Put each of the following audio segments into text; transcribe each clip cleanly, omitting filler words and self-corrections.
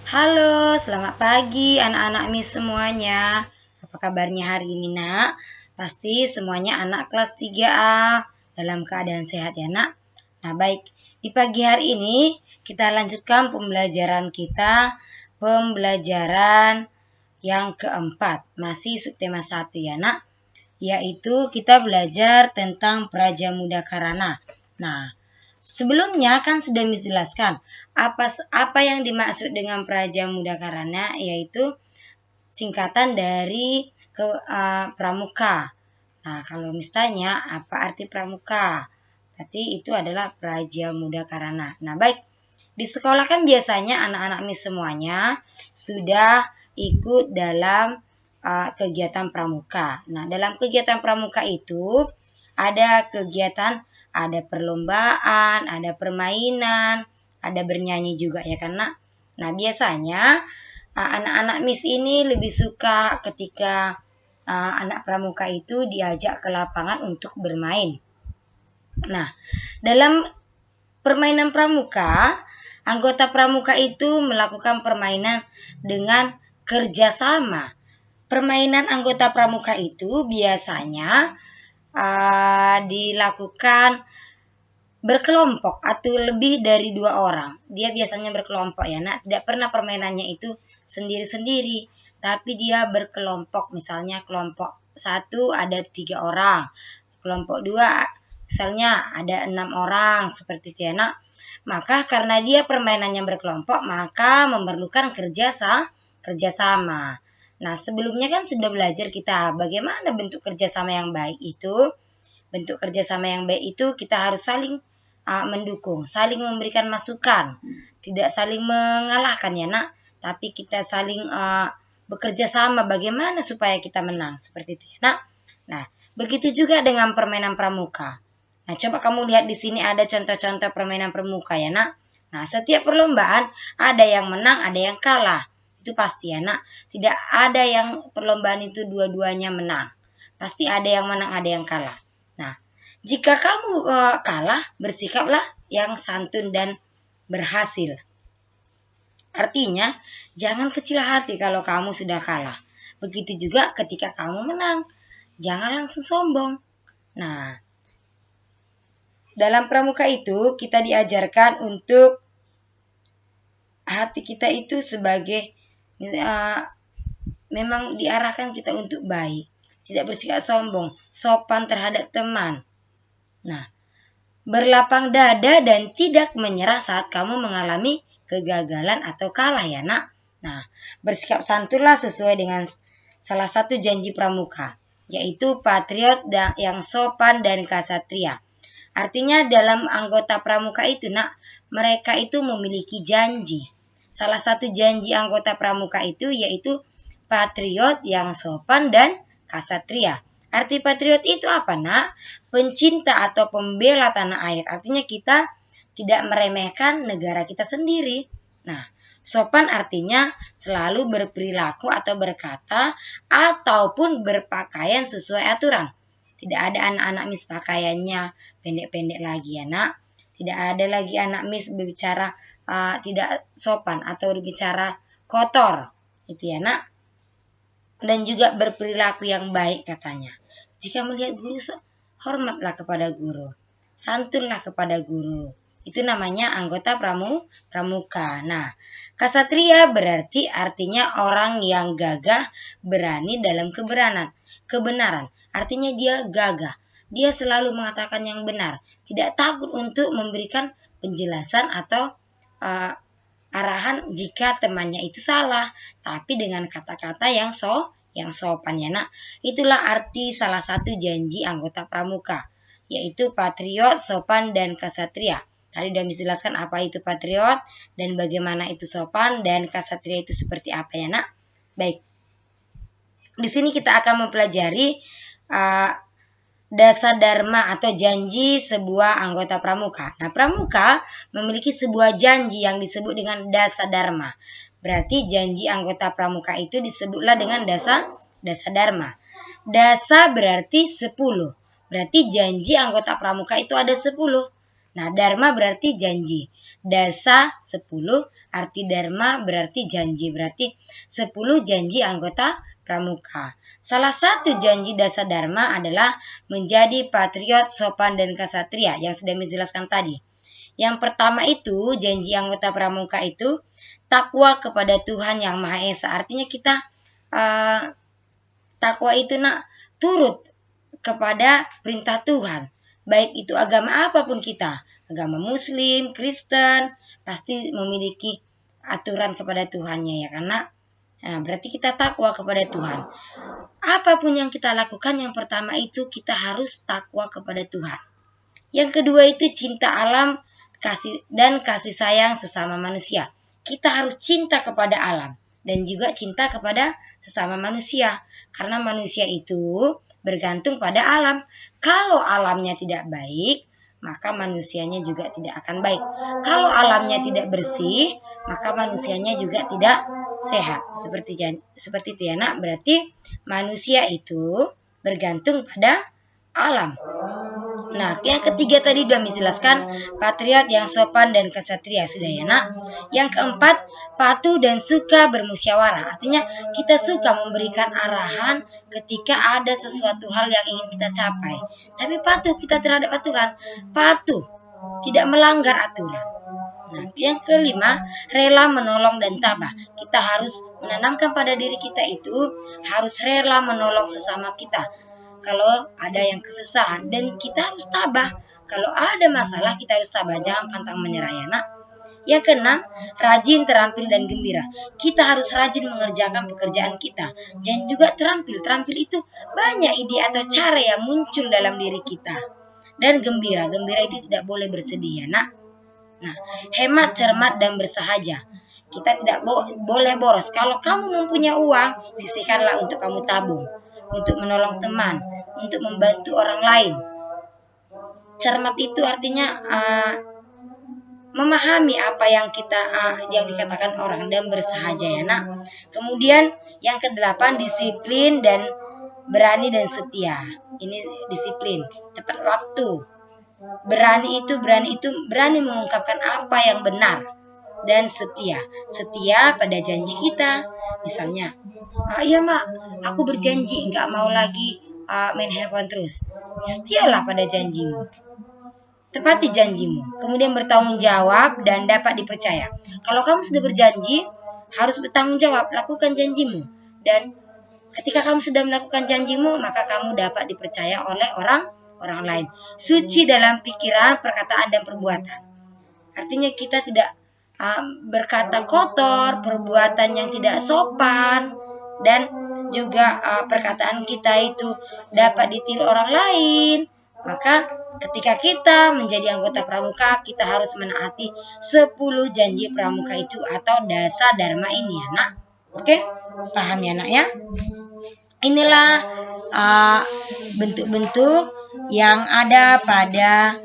Halo, selamat pagi anak-anak Miss semuanya. Apa kabarnya hari ini, Nak? Pasti semuanya anak kelas 3A dalam keadaan sehat ya, Nak. Nah, baik. Di pagi hari ini kita lanjutkan pembelajaran yang keempat. Masih subtema 1 ya, Nak. Yaitu kita belajar tentang Praja Muda Karana. Nah, sebelumnya kan sudah menjelaskan apa yang dimaksud dengan Praja Muda Karana, yaitu singkatan dari pramuka. Nah, kalau misalnya apa arti pramuka? Berarti itu adalah Praja Muda Karana. Nah, baik. Di sekolah kan biasanya anak-anak Miss semuanya sudah ikut dalam kegiatan pramuka. Nah, dalam kegiatan pramuka itu ada kegiatan, ada perlombaan, ada permainan, ada bernyanyi juga ya kan, Nak? Nah, biasanya anak-anak Miss ini lebih suka ketika anak pramuka itu diajak ke lapangan untuk bermain. Nah, dalam permainan pramuka, anggota pramuka itu melakukan permainan dengan kerjasama. Permainan anggota pramuka itu biasanya dilakukan berkelompok atau lebih dari 2 orang. Dia biasanya berkelompok ya, Nak. Tidak pernah permainannya itu sendiri-sendiri, tapi dia berkelompok. Misalnya kelompok 1 ada 3 orang, kelompok 2 misalnya ada 6 orang, seperti itu ya, Nak. Maka karena dia permainannya berkelompok, maka memerlukan kerjasama. Nah, sebelumnya kan sudah belajar kita bagaimana bentuk kerjasama yang baik itu. Bentuk kerjasama yang baik itu kita harus saling mendukung, saling memberikan masukan, tidak saling mengalahkan ya, Nak. Tapi kita saling bekerja sama bagaimana supaya kita menang, seperti itu ya, Nak. Nah, begitu juga dengan permainan pramuka. Nah, coba kamu lihat di sini ada contoh-contoh permainan pramuka ya, Nak. Nah, setiap perlombaan ada yang menang, ada yang kalah. Itu pasti ya, Nak. Tidak ada yang perlombaan itu dua-duanya menang. Pasti ada yang menang, ada yang kalah. Nah, jika kamu kalah, bersikaplah yang santun dan berhasil. Artinya, jangan kecil hati kalau kamu sudah kalah. Begitu juga ketika kamu menang. Jangan langsung sombong. Nah, dalam pramuka itu kita diajarkan untuk hati kita itu sebagai memang diarahkan kita untuk baik, tidak bersikap sombong, sopan terhadap teman. Nah, berlapang dada dan tidak menyerah saat kamu mengalami kegagalan atau kalah ya, Nak. Nah, bersikap santunlah sesuai dengan salah satu janji pramuka, yaitu patriot yang sopan dan kasatria. Artinya dalam anggota pramuka itu, Nak, mereka itu memiliki janji. Salah satu janji anggota pramuka itu yaitu patriot yang sopan dan kasatria. Arti patriot itu apa, Nak? Pencinta atau pembela tanah air. Artinya kita tidak meremehkan negara kita sendiri. Nah, sopan artinya selalu berperilaku atau berkata ataupun berpakaian sesuai aturan. Tidak ada anak-anak Miss pakaiannya pendek-pendek lagi ya, Nak. Tidak ada lagi anak Miss berbicara tidak sopan atau berbicara kotor. Itu ya, Nak. Dan juga berperilaku yang baik katanya. Jika melihat guru, hormatlah kepada guru. Santunlah kepada guru. Itu namanya anggota pramuka. Nah, kasatria berarti artinya orang yang gagah, berani dalam kebenaran. Artinya dia gagah. Dia selalu mengatakan yang benar. Tidak takut untuk memberikan penjelasan atau arahan jika temannya itu salah, tapi dengan kata-kata yang sopan ya, Nak. Itulah arti salah satu janji anggota pramuka, yaitu patriot, sopan dan kasatria. Tadi sudah dijelaskan apa itu patriot dan bagaimana itu sopan dan kasatria itu seperti apa ya, Nak. Baik. Di sini kita akan mempelajari dasa dharma atau janji sebuah anggota pramuka. Nah, pramuka memiliki sebuah janji yang disebut dengan dasa dharma. Berarti janji anggota pramuka itu disebutlah dengan dasa dharma. Dasa berarti 10. Berarti janji anggota pramuka itu ada 10. Nah, dharma berarti janji. Dasa 10, arti dharma berarti janji. Berarti 10 janji anggota pramuka. Salah satu janji dasa dharma adalah menjadi patriot, sopan, dan ksatria yang sudah menjelaskan tadi. Yang pertama itu, janji anggota pramuka itu takwa kepada Tuhan Yang Maha Esa. Artinya kita takwa itu turut kepada perintah Tuhan. Baik itu agama apapun kita, agama Muslim, Kristen, pasti memiliki aturan kepada Tuhannya ya, karena berarti kita takwa kepada Tuhan. Apapun yang kita lakukan, yang pertama itu kita harus takwa kepada Tuhan. Yang kedua itu cinta alam dan kasih sayang sesama manusia. Kita harus cinta kepada alam dan juga cinta kepada sesama manusia, karena manusia itu bergantung pada alam. Kalau alamnya tidak baik, maka manusianya juga tidak akan baik. Kalau alamnya tidak bersih, maka manusianya juga tidak sehat. Seperti itu ya nak. Berarti manusia itu bergantung pada alam. Nah, yang ketiga tadi sudah menjelaskan patriot yang sopan dan ksatria, sudah ya nak. Yang keempat, patuh dan suka bermusyawarah. Artinya kita suka memberikan arahan ketika ada sesuatu hal yang ingin kita capai. Tapi patuh kita terhadap aturan. Patuh, tidak melanggar aturan. Nah, yang kelima, rela menolong dan tabah. Kita harus menanamkan pada diri kita itu harus rela menolong sesama kita. Kalau ada yang kesusahan, dan kita harus tabah. Kalau ada masalah kita harus tabah, jangan pantang menyerah ya nak. Yang keenam, rajin, terampil, dan gembira. Kita harus rajin mengerjakan pekerjaan kita dan juga terampil. Terampil itu banyak ide atau cara yang muncul dalam diri kita. Dan gembira itu tidak boleh bersedih ya nak. Nah, hemat, cermat, dan bersahaja. Kita tidak boleh boros. Kalau kamu mempunyai uang, sisihkanlah untuk kamu tabung, untuk menolong teman, untuk membantu orang lain. Cermat itu artinya memahami apa yang dikatakan orang, dan bersahaja ya nak. Kemudian yang kedelapan, disiplin dan berani dan setia. Ini disiplin, tepat waktu. Berani mengungkapkan apa yang benar, dan setia pada janji kita. Misalnya, iya mak, aku berjanji nggak mau lagi main handphone terus. Setialah pada janjimu, tepati janjimu. Kemudian bertanggung jawab dan dapat dipercaya. Kalau kamu sudah berjanji, harus bertanggung jawab, lakukan janjimu. Dan ketika kamu sudah melakukan janjimu, maka kamu dapat dipercaya oleh orang lain. Suci dalam pikiran, perkataan, dan perbuatan. Artinya kita tidak berkata kotor, perbuatan yang tidak sopan, dan juga perkataan kita itu dapat ditiru orang lain. Maka ketika kita menjadi anggota pramuka, kita harus menaati 10 janji pramuka itu atau dasa dharma ini ya nak. Oke, paham ya nak ya? Inilah bentuk-bentuk yang ada pada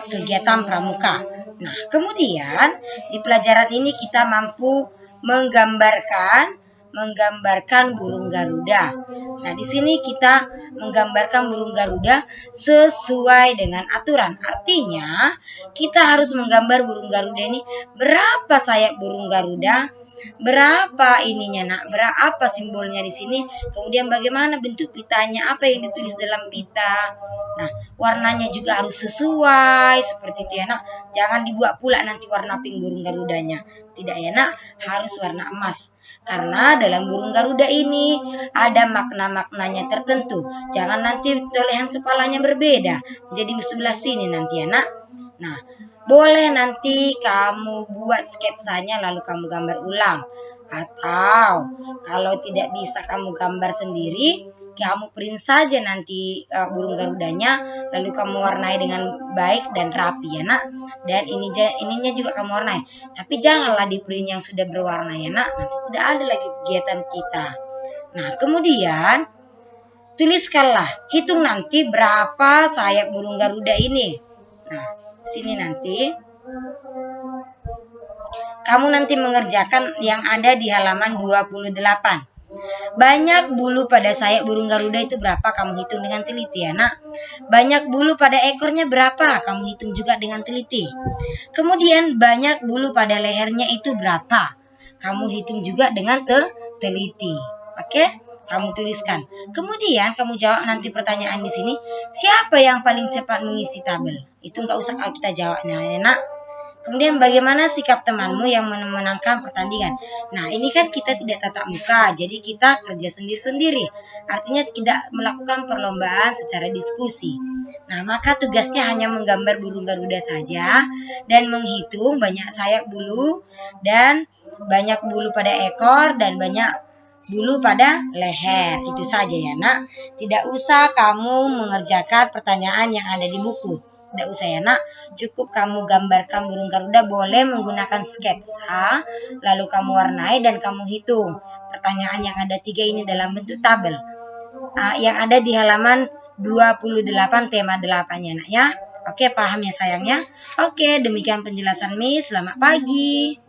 kegiatan pramuka. Nah, kemudian di pelajaran ini kita mampu menggambarkan burung Garuda. Nah, di sini kita menggambarkan burung Garuda sesuai dengan aturan. Artinya, kita harus menggambar burung Garuda ini berapa sayap burung Garuda, berapa ininya nak, berapa simbolnya di sini, kemudian bagaimana bentuk pitanya, apa yang ditulis dalam pita. Nah, warnanya juga harus sesuai seperti itu ya nak. Jangan dibuat pula nanti warna pink burung Garudanya. Tidak ya nak, harus warna emas. Karena dalam burung Garuda ini ada makna-maknanya tertentu. Jangan nanti tolehan kepalanya berbeda, jadi sebelah sini nanti ya nak. Nah, boleh nanti kamu buat sketsanya lalu kamu gambar ulang. Atau kalau tidak bisa kamu gambar sendiri, kamu print saja nanti burung Garudanya, lalu kamu warnai dengan baik dan rapi ya nak. Dan ininya juga kamu warnai. Tapi janganlah di print yang sudah berwarna ya nak, nanti tidak ada lagi kegiatan kita. Nah, kemudian tuliskanlah, hitung nanti berapa sayap burung Garuda ini. Nah, sini nanti kamu nanti mengerjakan yang ada di halaman 28. Banyak bulu pada sayap burung Garuda itu berapa? Kamu hitung dengan teliti ya nak. Banyak bulu pada ekornya berapa? Kamu hitung juga dengan teliti. Kemudian banyak bulu pada lehernya itu berapa? Kamu hitung juga dengan teliti. Oke? Kamu tuliskan. Kemudian kamu jawab nanti pertanyaan di sini. Siapa yang paling cepat mengisi tabel? Itu nggak usah kita jawabnya ya nak. Kemudian bagaimana sikap temanmu yang memenangkan pertandingan? Nah, ini kan kita tidak tatap muka, jadi kita kerja sendiri-sendiri. Artinya tidak melakukan perlombaan secara diskusi. Nah, maka tugasnya hanya menggambar burung Garuda saja dan menghitung banyak sayap bulu dan banyak bulu pada ekor dan banyak bulu pada leher. Itu saja ya nak. Tidak usah kamu mengerjakan pertanyaan yang ada di buku. Tidak usah ya nak, cukup kamu gambarkan burung Garuda, boleh menggunakan sketsa, lalu kamu warnai dan kamu hitung. Pertanyaan yang ada 3 ini dalam bentuk tabel. Yang ada di halaman 28 tema 8-nya nak ya. Oke, paham ya sayangnya? Oke, demikian penjelasan Miss. Selamat pagi.